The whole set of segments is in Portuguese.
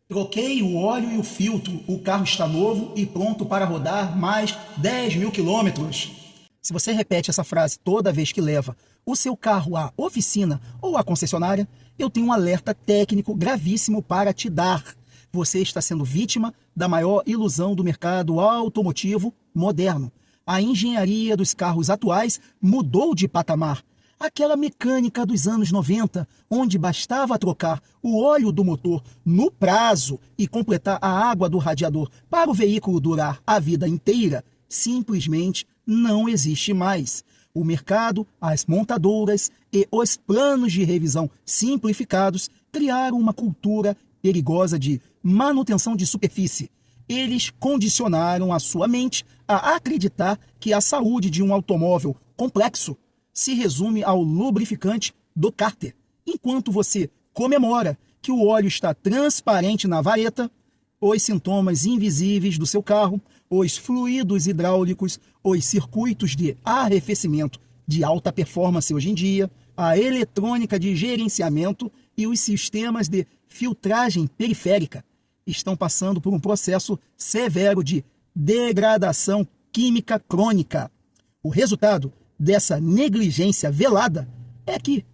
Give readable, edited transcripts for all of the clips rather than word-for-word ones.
Troquei o óleo e o filtro, o carro está novo e pronto para rodar mais 10.000 quilômetros. Se você repete essa frase toda vez que leva o seu carro à oficina ou à concessionária, eu tenho um alerta técnico gravíssimo para te dar. Você está sendo vítima da maior ilusão do mercado automotivo moderno. A engenharia dos carros atuais mudou de patamar. Aquela mecânica dos anos 90, onde bastava trocar o óleo do motor no prazo e completar a água do radiador para o veículo durar a vida inteira, simplesmente não existe mais. O mercado, as montadoras e os planos de revisão simplificados criaram uma cultura perigosa de manutenção de superfície. Eles condicionaram a sua mente a acreditar que a saúde de um automóvel complexo se resume ao lubrificante do cárter. Enquanto você comemora que o óleo está transparente na vareta, os sintomas invisíveis do seu carro, os fluidos hidráulicos, os circuitos de arrefecimento de alta performance hoje em dia, a eletrônica de gerenciamento e os sistemas de filtragem periférica estão passando por um processo severo de degradação química crônica. O resultado dessa negligência velada é que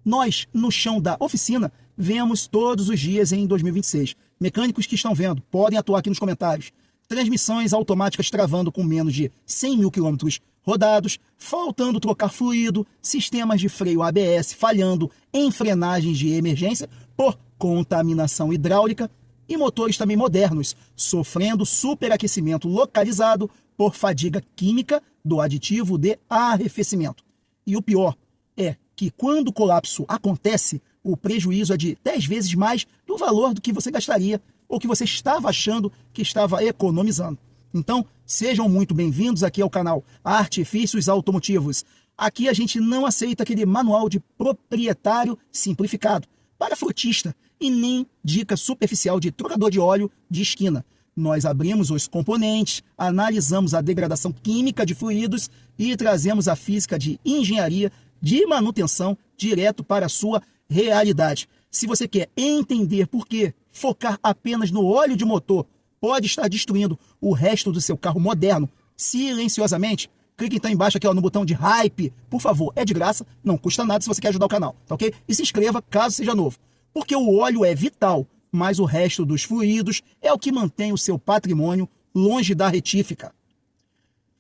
nós, no chão da oficina, vemos todos os dias em 2026. Mecânicos que estão vendo podem atuar aqui nos comentários. Transmissões automáticas travando com menos de 100.000 quilômetros rodados, faltando trocar fluido, sistemas de freio ABS falhando em frenagens de emergência por contaminação hidráulica e motores também modernos sofrendo superaquecimento localizado por fadiga química do aditivo de arrefecimento. E o pior é que quando o colapso acontece, o prejuízo é de 10 vezes mais do valor do que você gastaria ou que você estava achando que estava economizando. Então, sejam muito bem-vindos aqui ao canal Artifícios Automotivos. Aqui a gente não aceita aquele manual de proprietário simplificado para frutista e nem dica superficial de trocador de óleo de esquina. Nós abrimos os componentes, analisamos a degradação química de fluidos e trazemos a física de engenharia de manutenção direto para a sua realidade. Se você quer entender por que focar apenas no óleo de motor pode estar destruindo o resto do seu carro moderno silenciosamente, clique então embaixo aqui, no botão de hype, por favor, é de graça, não custa nada se você quer ajudar o canal, tá ok? E se inscreva caso seja novo, porque o óleo é vital, mas o resto dos fluidos é o que mantém o seu patrimônio longe da retífica.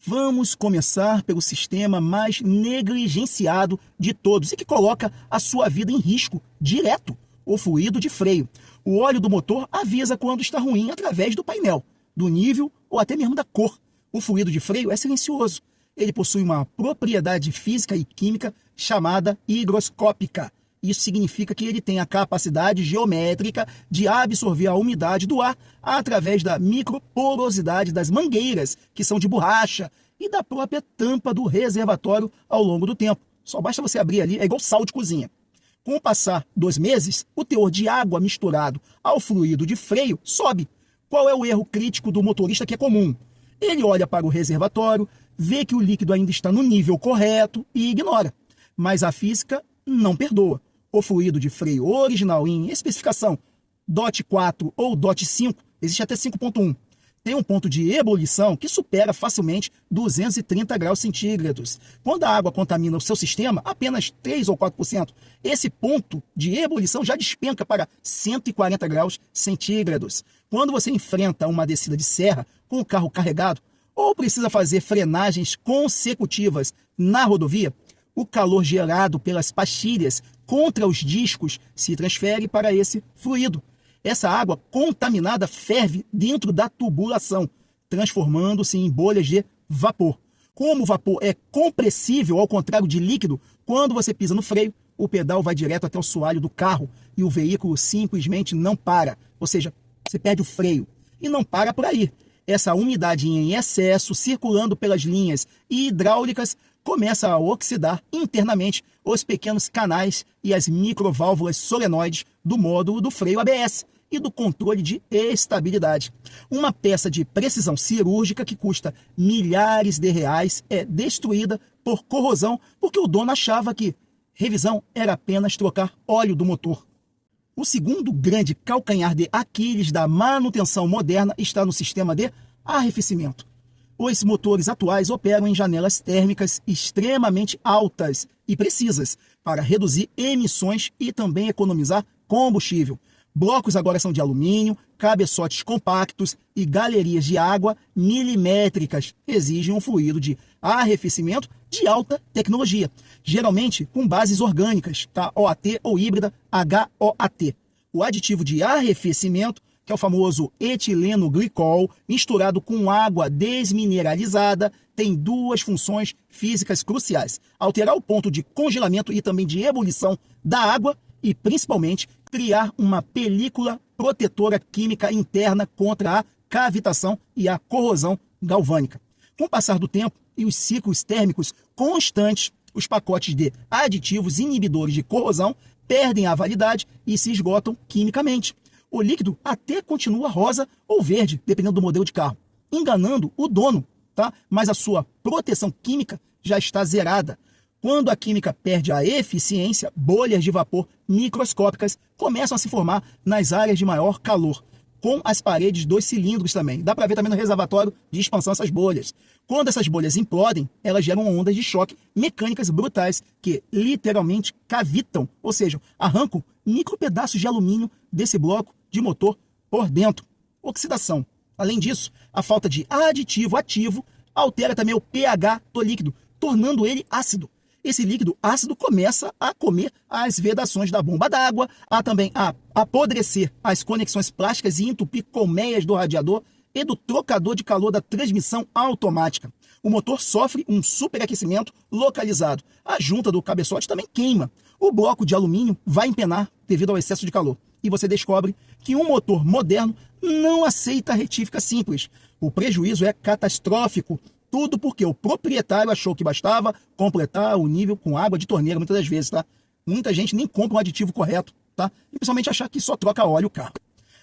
Vamos começar pelo sistema mais negligenciado de todos e que coloca a sua vida em risco direto, o fluido de freio. O óleo do motor avisa quando está ruim através do painel, do nível ou até mesmo da cor. O fluido de freio é silencioso. Ele possui uma propriedade física e química chamada higroscópica. Isso significa que ele tem a capacidade geométrica de absorver a umidade do ar através da microporosidade das mangueiras, que são de borracha, e da própria tampa do reservatório ao longo do tempo. Só basta você abrir ali, é igual sal de cozinha. Com o passar dos meses, o teor de água misturado ao fluido de freio sobe. Qual é o erro crítico do motorista que é comum? Ele olha para o reservatório, vê que o líquido ainda está no nível correto e ignora. Mas a física não perdoa. O fluido de freio original em especificação DOT 4 ou DOT 5, existe até 5.1, tem um ponto de ebulição que supera facilmente 230 graus centígrados. Quando a água contamina o seu sistema, apenas 3 ou 4%. Esse ponto de ebulição já despenca para 140 graus centígrados. Quando você enfrenta uma descida de serra com o carro carregado ou precisa fazer frenagens consecutivas na rodovia, o calor gerado pelas pastilhas contra os discos se transfere para esse fluido. Essa água contaminada ferve dentro da tubulação, transformando-se em bolhas de vapor. Como o vapor é compressível, ao contrário de líquido, quando você pisa no freio, o pedal vai direto até o soalho do carro e o veículo simplesmente não para. Ou seja, você perde o freio. E não para por aí. Essa umidade em excesso, circulando pelas linhas hidráulicas, começa a oxidar internamente os pequenos canais e as microválvulas solenoides do módulo do freio ABS e do controle de estabilidade. Uma peça de precisão cirúrgica que custa milhares de reais é destruída por corrosão porque o dono achava que revisão era apenas trocar óleo do motor. O segundo grande calcanhar de Aquiles da manutenção moderna está no sistema de arrefecimento. Os motores atuais operam em janelas térmicas extremamente altas e precisas para reduzir emissões e também economizar combustível. Blocos agora são de alumínio, cabeçotes compactos e galerias de água milimétricas exigem um fluido de arrefecimento de alta tecnologia, geralmente com bases orgânicas, tá? OAT ou híbrida HOAT. O aditivo de arrefecimento, que é o famoso etileno glicol, misturado com água desmineralizada, tem duas funções físicas cruciais: alterar o ponto de congelamento e também de ebulição da água e, principalmente, criar uma película protetora química interna contra a cavitação e a corrosão galvânica. Com o passar do tempo e os ciclos térmicos constantes, os pacotes de aditivos inibidores de corrosão perdem a validade e se esgotam quimicamente. O líquido até continua rosa ou verde, dependendo do modelo de carro, enganando o dono, tá? Mas a sua proteção química já está zerada. Quando a química perde a eficiência, bolhas de vapor microscópicas começam a se formar nas áreas de maior calor, com as paredes dos cilindros também. Dá para ver também no reservatório de expansão essas bolhas. Quando essas bolhas implodem, elas geram ondas de choque mecânicas brutais que literalmente cavitam, ou seja, arrancam micropedaços de alumínio desse bloco de motor por dentro. Oxidação. Além disso, a falta de aditivo ativo altera também o pH do líquido, tornando ele ácido. Esse líquido ácido começa a comer as vedações da bomba d'água, a também a apodrecer as conexões plásticas e entupir colmeias do radiador e do trocador de calor da transmissão automática. O motor sofre um superaquecimento localizado. A junta do cabeçote também queima. O bloco de alumínio vai empenar devido ao excesso de calor. E você descobre que um motor moderno não aceita retífica simples. O prejuízo é catastrófico. Tudo porque o proprietário achou que bastava completar o nível com água de torneira, muitas das vezes, tá? Muita gente nem compra um aditivo correto, tá? E principalmente achar que só troca óleo o carro.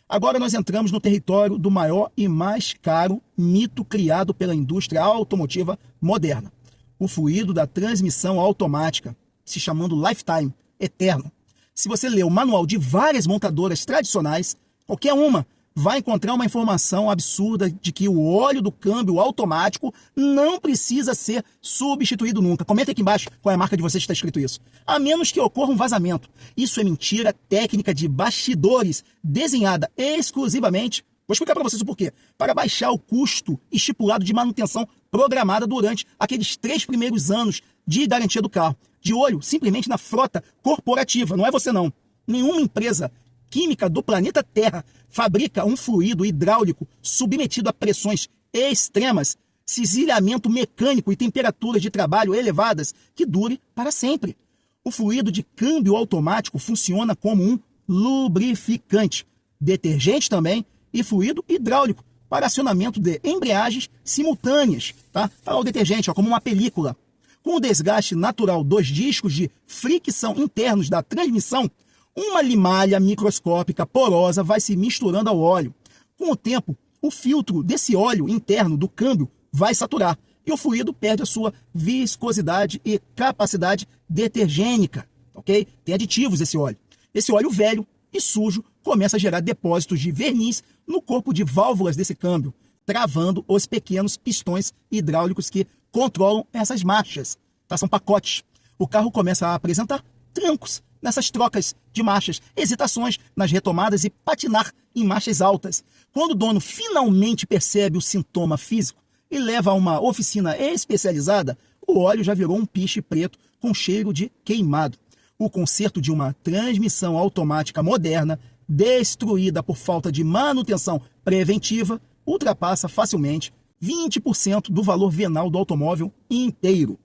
Agora nós entramos no território do maior e mais caro mito criado pela indústria automotiva moderna. O fluido da transmissão automática, se chamando lifetime, eterno. Se você ler o manual de várias montadoras tradicionais, qualquer uma vai encontrar uma informação absurda de que o óleo do câmbio automático não precisa ser substituído nunca. Comenta aqui embaixo qual é a marca de vocês que está escrito isso. A menos que ocorra um vazamento. Isso é mentira técnica de bastidores, desenhada exclusivamente, vou explicar para vocês o porquê, para baixar o custo estipulado de manutenção programada durante aqueles 3 primeiros anos de garantia do carro. De olho simplesmente na frota corporativa, não é você não. Nenhuma empresa química do planeta Terra fabrica um fluido hidráulico submetido a pressões extremas, cisalhamento mecânico e temperaturas de trabalho elevadas que dure para sempre. O fluido de câmbio automático funciona como um lubrificante, detergente também e fluido hidráulico para acionamento de embreagens simultâneas, tá? Para o detergente, ó, como uma película. Com o desgaste natural dos discos de fricção internos da transmissão, uma limalha microscópica porosa vai se misturando ao óleo. Com o tempo, o filtro desse óleo interno do câmbio vai saturar e o fluido perde a sua viscosidade e capacidade detergênica, ok? Tem aditivos esse óleo. Esse óleo velho e sujo começa a gerar depósitos de verniz no corpo de válvulas desse câmbio, travando os pequenos pistões hidráulicos que controlam essas marchas. Tá? São pacotes. O carro começa a apresentar trancos nessas trocas de marchas, hesitações nas retomadas e patinar em marchas altas. Quando o dono finalmente percebe o sintoma físico e leva a uma oficina especializada, o óleo já virou um piche preto com cheiro de queimado. O conserto de uma transmissão automática moderna, destruída por falta de manutenção preventiva, ultrapassa facilmente 20% do valor venal do automóvel inteiro.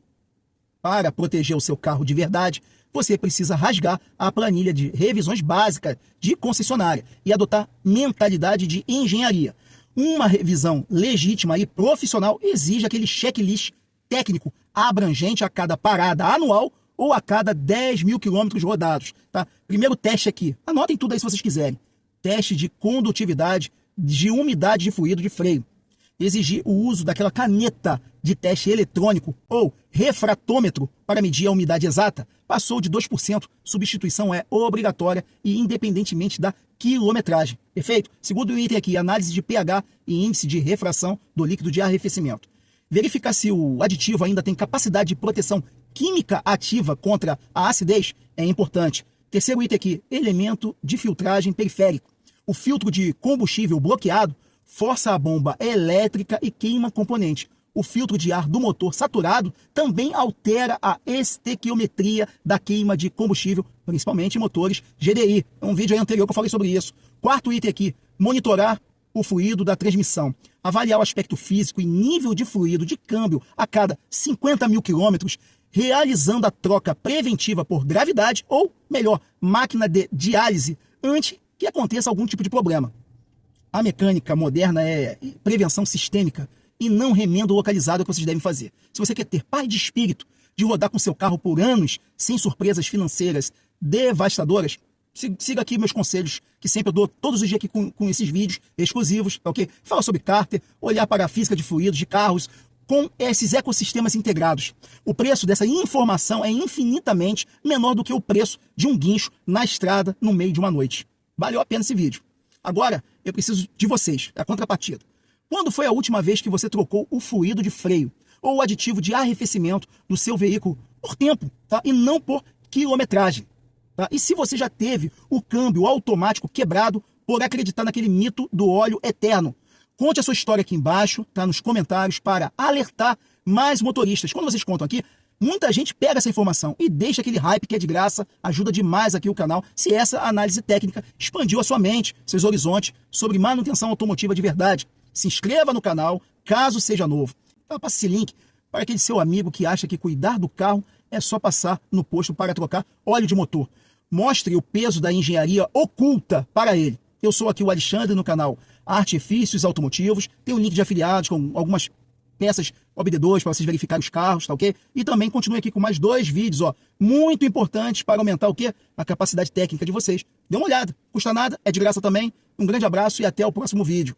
Para proteger o seu carro de verdade, você precisa rasgar a planilha de revisões básicas de concessionária e adotar mentalidade de engenharia. Uma revisão legítima e profissional exige aquele checklist técnico abrangente a cada parada anual ou a cada 10 mil quilômetros rodados. Tá? Primeiro teste aqui, anotem tudo aí se vocês quiserem. Teste de condutividade, de umidade de fluido de freio. exigir o uso daquela caneta de teste eletrônico ou refratômetro para medir a umidade exata passou de 2%. Substituição é obrigatória e independentemente da quilometragem. Perfeito? Segundo o item aqui, análise de pH e índice de refração do líquido de arrefecimento. Verificar se o aditivo ainda tem capacidade de proteção química ativa contra a acidez é importante. Terceiro item aqui, elemento de filtragem periférico. O filtro de combustível bloqueado força a bomba elétrica e queima componente. O filtro de ar do motor saturado também altera a estequiometria da queima de combustível, principalmente em motores GDI. É um vídeo aí anterior que eu falei sobre isso. Quarto item aqui, monitorar o fluido da transmissão. Avaliar o aspecto físico e nível de fluido de câmbio a cada 50 mil quilômetros, realizando a troca preventiva por gravidade ou, melhor, máquina de diálise, antes que aconteça algum tipo de problema. A mecânica moderna é prevenção sistêmica e não remendo localizado que vocês devem fazer. Se você quer ter paz de espírito de rodar com seu carro por anos sem surpresas financeiras devastadoras, siga aqui meus conselhos, que sempre eu dou todos os dias aqui com esses vídeos exclusivos, tá ok? Fala sobre cárter, olhar para a física de fluidos, de carros, com esses ecossistemas integrados. O preço dessa informação é infinitamente menor do que o preço de um guincho na estrada no meio de uma noite. Valeu a pena esse vídeo. Agora, eu preciso de vocês, a contrapartida. Quando foi a última vez que você trocou o fluido de freio ou o aditivo de arrefecimento do seu veículo por tempo, tá? E não por quilometragem? Tá? E se você já teve o câmbio automático quebrado por acreditar naquele mito do óleo eterno? Conte a sua história aqui embaixo, tá? Nos comentários, para alertar mais motoristas. Quando vocês contam aqui, muita gente pega essa informação e deixa aquele hype que é de graça, ajuda demais aqui o canal, se essa análise técnica expandiu a sua mente, seus horizontes sobre manutenção automotiva de verdade. Se inscreva no canal, caso seja novo. Passe esse link para aquele seu amigo que acha que cuidar do carro é só passar no posto para trocar óleo de motor. Mostre o peso da engenharia oculta para ele. Eu sou aqui o Alexandre no canal Artifícios Automotivos. Tem um link de afiliados com algumas peças OBD2 para vocês verificarem os carros, tá ok? E também continue aqui com mais 2 vídeos, ó, muito importantes para aumentar o quê? A capacidade técnica de vocês. Dê uma olhada, custa nada, é de graça também. Um grande abraço e até o próximo vídeo.